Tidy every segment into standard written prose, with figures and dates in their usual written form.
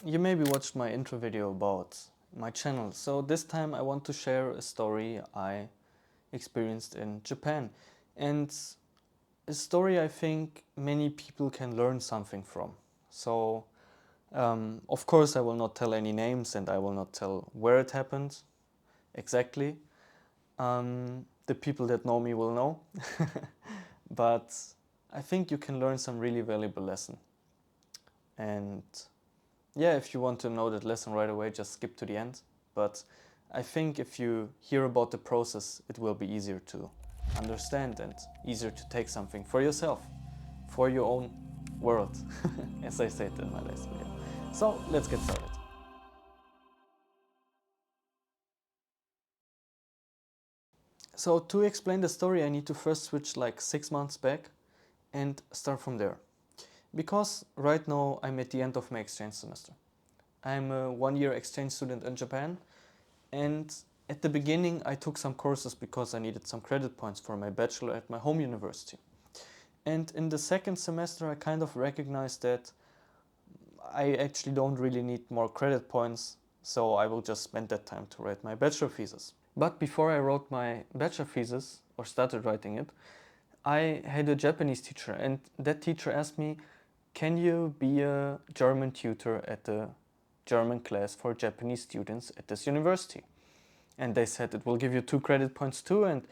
You maybe watched my intro video about my channel. So this time I want to share a story I experienced in Japan. And a story I think many people can learn something from. So of course I will not tell any names and I will not tell where it happened exactly. The people that know me will know. But I think you can learn some really valuable lesson. And yeah, if you want to know that lesson right away, just skip to the end. But I think if you hear about the process, it will be easier to understand and easier to take something for yourself, for your own world, as I said in my last video. So let's get started. So to explain the story, I need to first switch like 6 months back and start from there. Because right now I'm at the end of my exchange semester. I'm a 1-year exchange student in Japan, and at the beginning I took some courses because I needed some credit points for my bachelor at my home university. And in the second semester I kind of recognized that I actually don't really need more credit points, so I will just spend that time to write my bachelor thesis. But before I wrote my bachelor thesis, or started writing it, I had a Japanese teacher, and that teacher asked me, can you be a German tutor at the German class for Japanese students at this university? And they said it will give you 2 credit points too, and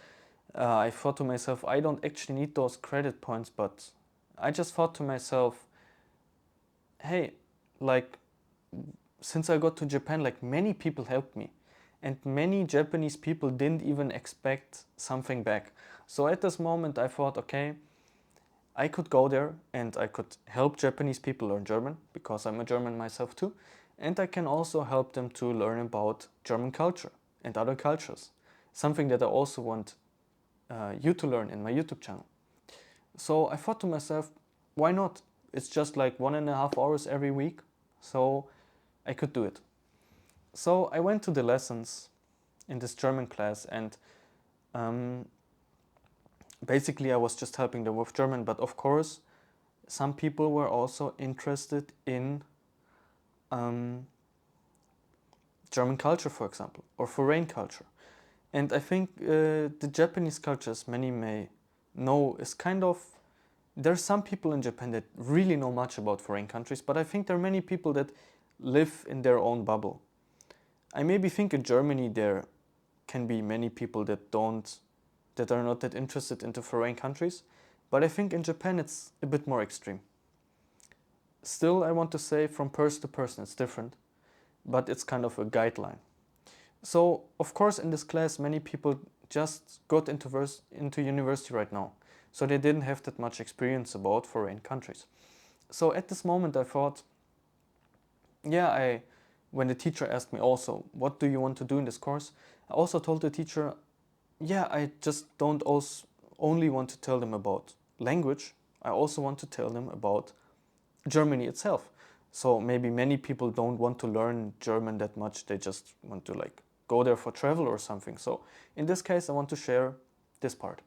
I thought to myself, I don't actually need those credit points, but I just thought to myself, hey, like, since I got to Japan, like, many people helped me, and many Japanese people didn't even expect something back. So at this moment I thought, okay, I could go there and I could help Japanese people learn German, because I'm a German myself too, and I can also help them to learn about German culture and other cultures, something that I also want you to learn in my YouTube channel. So I thought to myself, why not? It's just like 1.5 hours every week, so I could do it. So I went to the lessons in this German class, and um, basically I was just helping them with German, but of course some people were also interested in German culture, for example, or foreign culture. And I think the Japanese culture, as many may know, is kind of, there are some people in Japan that really know much about foreign countries, but I think there are many people that live in their own bubble. I maybe think in Germany there can be many people that are not that interested into foreign countries, but I think in Japan it's a bit more extreme. Still, I want to say from person to person it's different, but it's kind of a guideline. So, of course, in this class, many people just got into university right now, so they didn't have that much experience about foreign countries. So at this moment I thought, yeah, when the teacher asked me also, what do you want to do in this course? I also told the teacher, yeah, I just don't only want to tell them about language, I also want to tell them about Germany itself. So maybe many people don't want to learn German that much, they just want to like go there for travel or something. So in this case I want to share this part.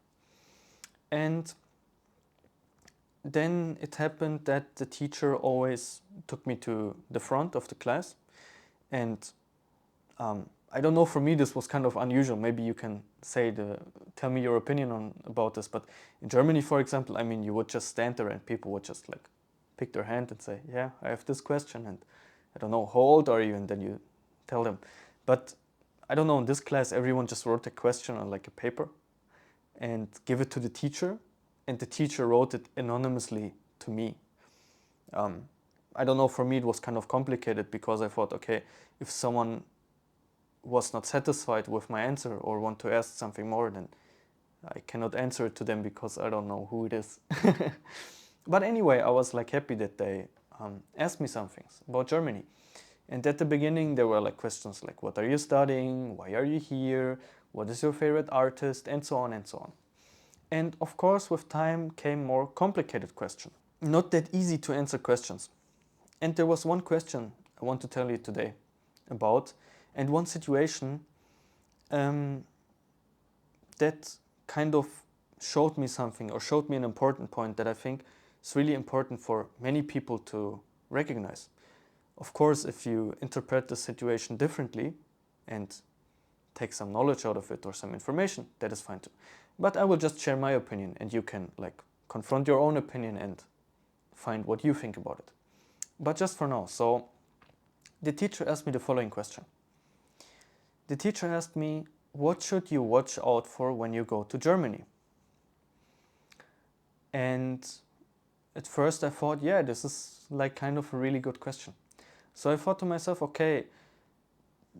And then it happened that the teacher always took me to the front of the class, and I don't know, for me this was kind of unusual. Maybe you can tell me your opinion about this, but in Germany, for example, I mean, you would just stand there and people would just like pick their hand and say, yeah, I have this question, and I don't know, how old are you? And then you tell them. But I don't know, in this class, everyone just wrote a question on like a paper and give it to the teacher, and the teacher wrote it anonymously to me. I don't know, for me it was kind of complicated, because I thought, okay, if someone was not satisfied with my answer or want to ask something more, then I cannot answer it to them because I don't know who it is. But anyway, I was like happy that they asked me some things about Germany. And at the beginning there were like questions like, what are you studying? Why are you here? What is your favorite artist? And so on and so on. And of course with time came more complicated questions. Not that easy to answer questions. And there was one question I want to tell you today about, and one situation that kind of showed me something, or showed me an important point that I think is really important for many people to recognize. Of course, if you interpret the situation differently and take some knowledge out of it or some information, that is fine too. But I will just share my opinion, and you can like confront your own opinion and find what you think about it. But just for now, so the teacher asked me the following question. The teacher asked me, what should you watch out for when you go to Germany? And at first I thought, yeah, this is like kind of a really good question. So I thought to myself, okay,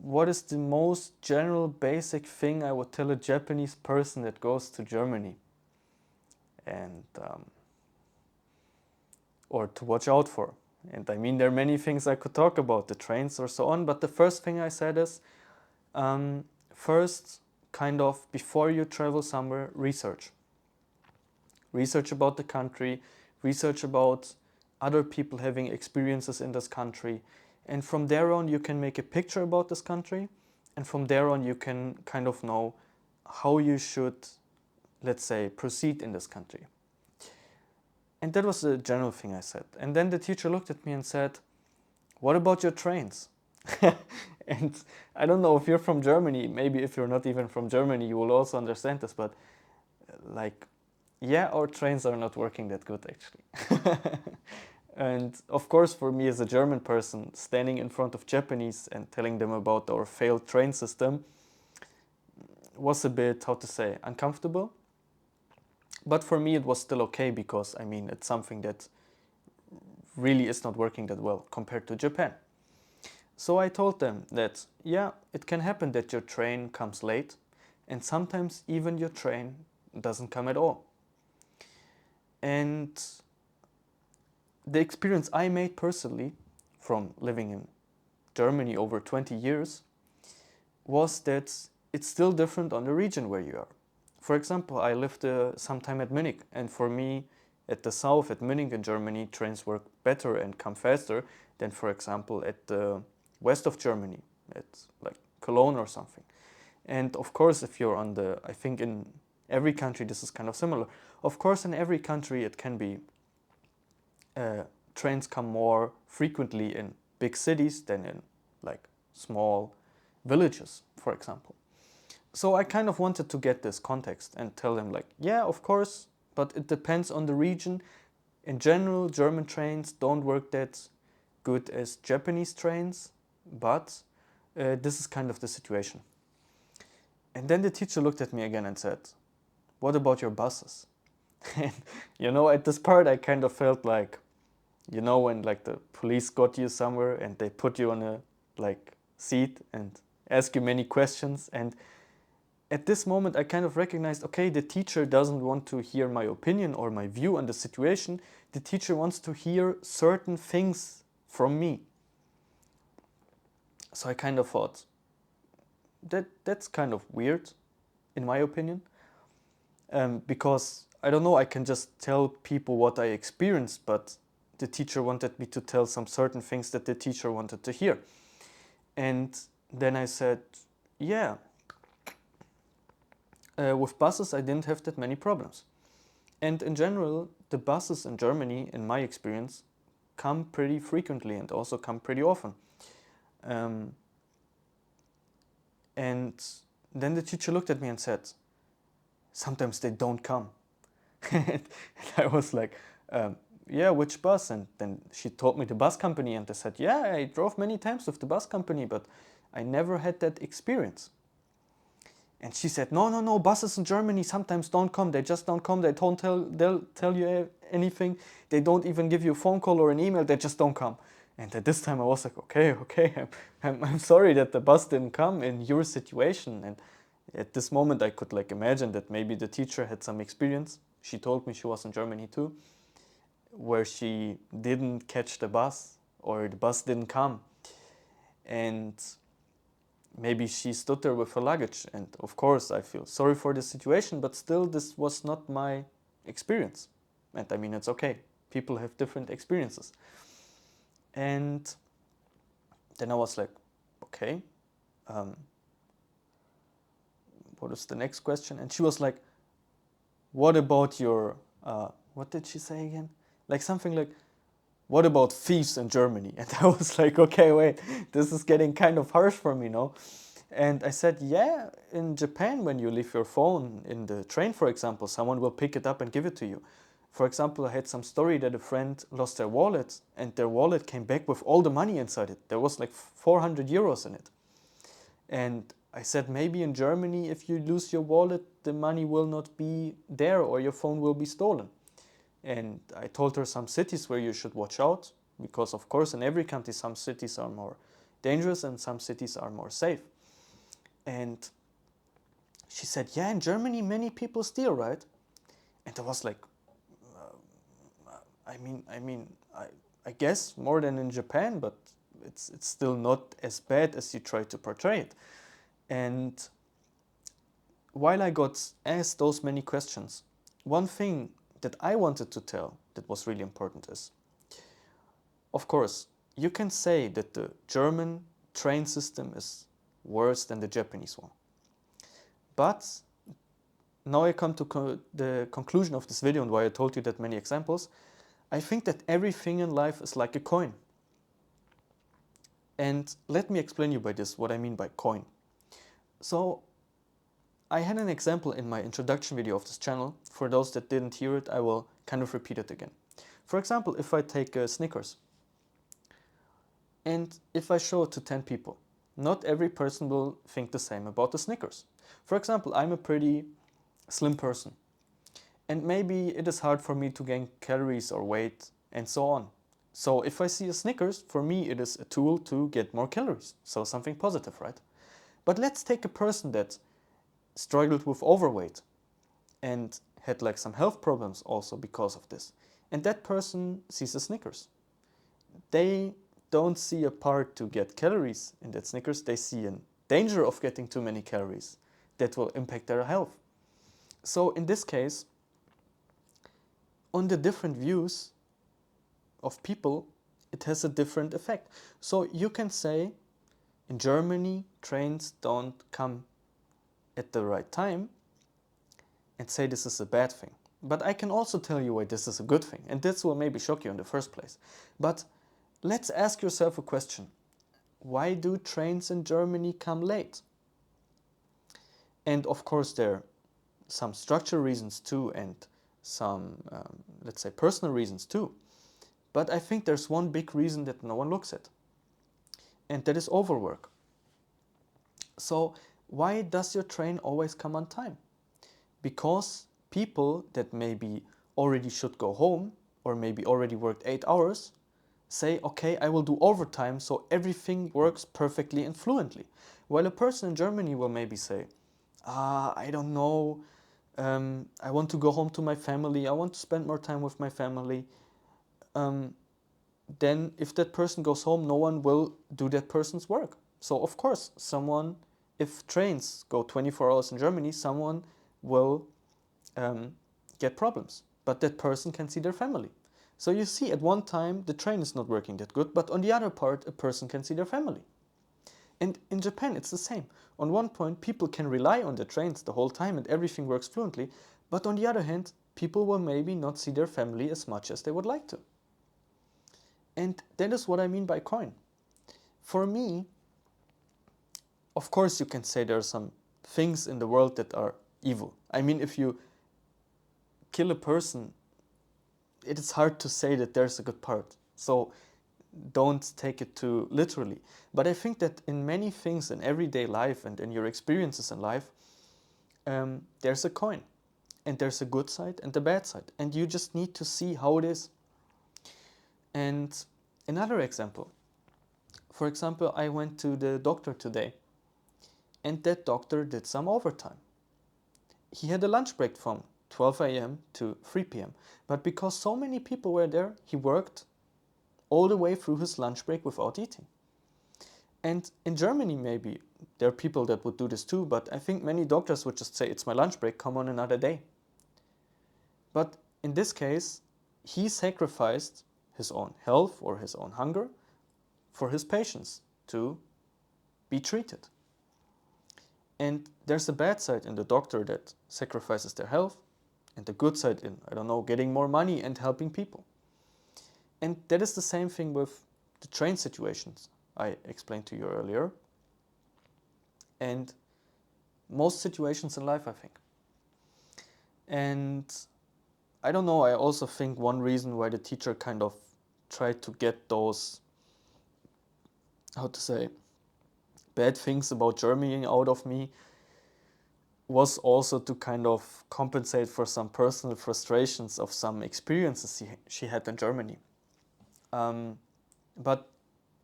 what is the most general basic thing I would tell a Japanese person that goes to Germany? And or to watch out for. And I mean, there are many things I could talk about, the trains or so on, but the first thing I said is, first, kind of, before you travel somewhere, research. Research about the country, research about other people having experiences in this country, and from there on you can make a picture about this country, and from there on you can kind of know how you should, let's say, proceed in this country. And that was the general thing I said. And then the teacher looked at me and said, what about your trains? And I don't know if you're from Germany, maybe if you're not even from Germany, you will also understand this, but like, yeah, our trains are not working that good actually. And of course, for me as a German person, standing in front of Japanese and telling them about our failed train system was a bit, how to say, uncomfortable. But for me, it was still okay because, I mean, it's something that really is not working that well compared to Japan. So I told them that, yeah, it can happen that your train comes late, and sometimes even your train doesn't come at all. And the experience I made personally from living in Germany over 20 years was that it's still different on the region where you are. For example, I lived some time at Munich, and for me, at the south, at Munich in Germany, trains work better and come faster than, for example, at the west of Germany, at like Cologne or something. And of course, if you're on the, I think in every country this is kind of similar. Of course, in every country it can be, trains come more frequently in big cities than in like small villages, for example. So I kind of wanted to get this context and tell them like, yeah, of course, but it depends on the region. In general, German trains don't work that good as Japanese trains, but this is kind of the situation. And then the teacher looked at me again and said, what about your buses? And you know, at this part I kind of felt like, you know, when like the police got you somewhere and they put you on a like seat and ask you many questions, and at this moment I kind of recognized, okay, the teacher doesn't want to hear my opinion or my view on the situation. The teacher wants to hear certain things from me. So I kind of thought that's kind of weird, in my opinion, because I don't know, I can just tell people what I experienced, but the teacher wanted me to tell some certain things that the teacher wanted to hear. And then I said, yeah, with buses I didn't have that many problems. And in general, the buses in Germany, in my experience, come pretty frequently and also come pretty often. And then the teacher looked at me and said, sometimes they don't come. And I was like, yeah, which bus? And then she told me the bus company, and I said, yeah, I drove many times with the bus company, but I never had that experience. And she said, no, buses in Germany sometimes don't come. They just don't come. They don't they'll tell you anything. They don't even give you a phone call or an email. They just don't come. And at this time I was like, okay, I'm sorry that the bus didn't come in your situation. And at this moment I could like imagine that maybe the teacher had some experience. She told me she was in Germany too, where she didn't catch the bus or the bus didn't come. And maybe she stood there with her luggage, and of course I feel sorry for the situation, but still this was not my experience. And I mean, it's okay, people have different experiences. And then I was like, okay, what is the next question? And she was like, what about your, what did she say again? Like something like, what about thieves in Germany? And I was like, okay, wait, this is getting kind of harsh for me, no? And I said, yeah, in Japan, when you leave your phone in the train, for example, someone will pick it up and give it to you. For example, I had some story that a friend lost their wallet and their wallet came back with all the money inside it. There was like 400 euros in it. And I said, maybe in Germany, if you lose your wallet, the money will not be there or your phone will be stolen. And I told her some cities where you should watch out, because of course in every country some cities are more dangerous and some cities are more safe. And she said, yeah, in Germany many people steal, right? And I was like, I guess more than in Japan, but it's still not as bad as you try to portray it. And while I got asked those many questions, one thing that I wanted to tell that was really important is, of course, you can say that the German train system is worse than the Japanese one. But now I come to the conclusion of this video and why I told you that many examples. I think that everything in life is like a coin. And let me explain you by this what I mean by coin. So I had an example in my introduction video of this channel. For those that didn't hear it, I will kind of repeat it again. For example, if I take Snickers and if I show it to 10 people, not every person will think the same about the Snickers. For example, I'm a pretty slim person and maybe it is hard for me to gain calories or weight and so on. So if I see a Snickers, for me it is a tool to get more calories. So something positive, right? But let's take a person that struggled with overweight and had like some health problems also because of this. And that person sees a Snickers. They don't see a part to get calories in that Snickers. They see a danger of getting too many calories that will impact their health. So in this case, on the different views of people, it has a different effect. So you can say in Germany, trains don't come at the right time and say this is a bad thing. But I can also tell you why this is a good thing. And this will maybe shock you in the first place. But let's ask yourself a question. Why do trains in Germany come late? And of course there are some structural reasons too and some, let's say, personal reasons too. But I think there's one big reason that no one looks at. And that is overwork. So why does your train always come on time? Because people that maybe already should go home or maybe already worked 8 hours say, okay, I will do overtime so everything works perfectly and fluently. While a person in Germany will maybe say, I don't know, I want to go home to my family, I want to spend more time with my family. Then if that person goes home, no one will do that person's work. So of course, if trains go 24 hours in Germany, someone will get problems. But that person can see their family. So you see, at one time, the train is not working that good, but on the other part, a person can see their family. And in Japan, it's the same. On one point, people can rely on the trains the whole time and everything works fluently. But on the other hand, people will maybe not see their family as much as they would like to. And that is what I mean by coin. For me, of course, you can say there are some things in the world that are evil. I mean, if you kill a person, it is hard to say that there's a good part. So don't take it too literally. But I think that in many things in everyday life and in your experiences in life, there's a coin. And there's a good side and a bad side. And you just need to see how it is. And another example. For example, I went to the doctor today. And that doctor did some overtime. He had a lunch break from 12 a.m. to 3 p.m. But because so many people were there, he worked all the way through his lunch break without eating. And in Germany, maybe, there are people that would do this too, but I think many doctors would just say, it's my lunch break, come on another day. But in this case, he sacrificed his own health or his own hunger for his patients to be treated. And there's a bad side in the doctor that sacrifices their health, and the good side in, I don't know, getting more money and helping people. And that is the same thing with the train situations I explained to you earlier. And most situations in life, I think. And I don't know, I also think one reason why the teacher kind of tried to get those, how to say, bad things about Germany out of me was also to kind of compensate for some personal frustrations of some experiences she had in Germany. But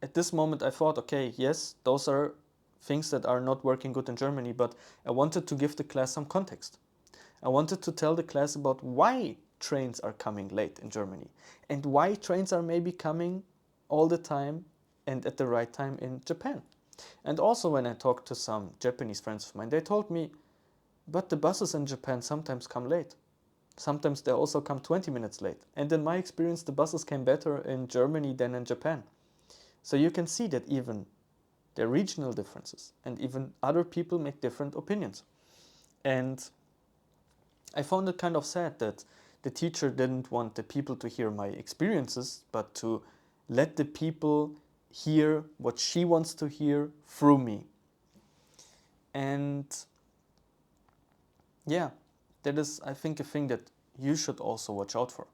at this moment I thought, okay, yes, those are things that are not working good in Germany, but I wanted to give the class some context. I wanted to tell the class about why trains are coming late in Germany and why trains are maybe coming all the time and at the right time in Japan. And also when I talked to some Japanese friends of mine, they told me, but the buses in Japan sometimes come late. Sometimes they also come 20 minutes late. And in my experience, the buses came better in Germany than in Japan. So you can see that even there are regional differences and even other people make different opinions. And I found it kind of sad that the teacher didn't want the people to hear my experiences, but to let the people hear what she wants to hear through me. And yeah, that is, I think, a thing that you should also watch out for.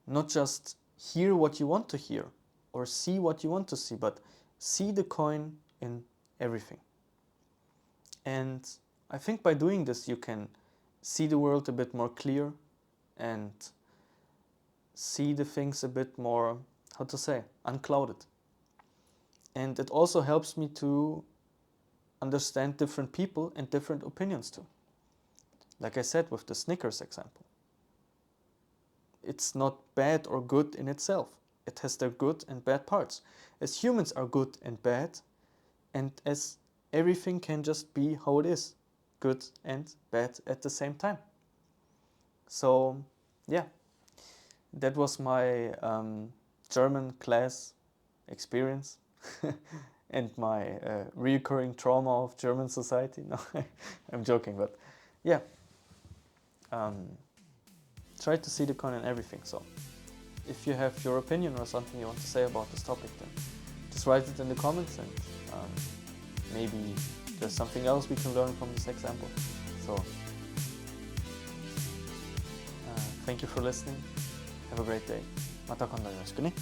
Not just hear what you want to hear or see what you want to see, but see the coin in everything. And I think by doing this, you can see the world a bit more clear and see the things a bit more, how to say, unclouded. And it also helps me to understand different people and different opinions too. Like I said with the Snickers example. It's not bad or good in itself. It has their good and bad parts. As humans are good and bad, and as everything can just be how it is, good and bad at the same time. So yeah, that was my German class experience and my reoccurring trauma of German society. No, I'm joking, but yeah, try to see the coin in everything. So if you have your opinion or something you want to say about this topic, then just write it in the comments, and maybe there's something else we can learn from this example. So thank you for listening. Have a great day. また今度よろしくね。